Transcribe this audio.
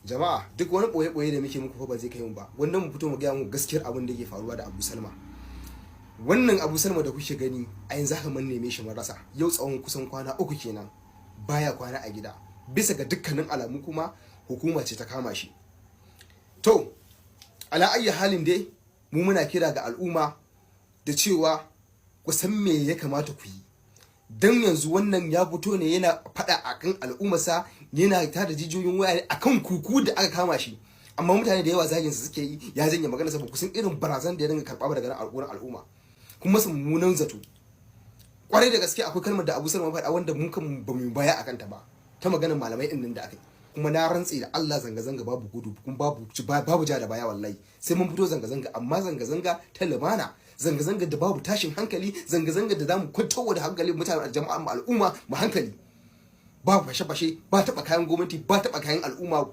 Jama'a duk wani boye-boye da muke muku fa ba zai kai mu ba. Wannan mu fito mu ga mu gaskiyar abin da yake faruwa da Abu Salma. Wannan Abu Salma da kuke gani a yanzu haka mun neme shi mun rasa. Yau tsawon kusan kwana 3 kenan. Baya kwana a gida. Bisa ga dukkanin alamu kuma hukuma ce ta kama shi. To, ala ayyi halin dai mu muna kira ga al'umma da cewa ku san me ya kamata ku yi. Dan yanzu wannan ya fito ne yana fada akan al'ummarsa, yana tada jijiyoyin waya akan kuku da aka kama shi. Amma mutane da yawa zagin su suke yi, ya janye magana saboda kusan irin barazan da ya dinga karba daga al'umma. Kuma su mummunan zato. Kwarai da gaske akwai kalmar da Abu Salma faɗa wanda mun kan ba mu baya akan ta ba. Ta maganar malamai din nan da aka yi. Kuma na rantsi da Allah zanga-zanga babu gudu, kuma babu ja da baya wallahi. Sai mun fito zanga-zanga, amma zanga-zanga ta lumana, zanga-zanga da babu tashin hankali, zanga-zanga da zamu kwantar da hankali mutane jama'a al'umma mu hankali. Babu fashe-fashe, ba taba kayan gwamnati, ba taba kayan al'umma.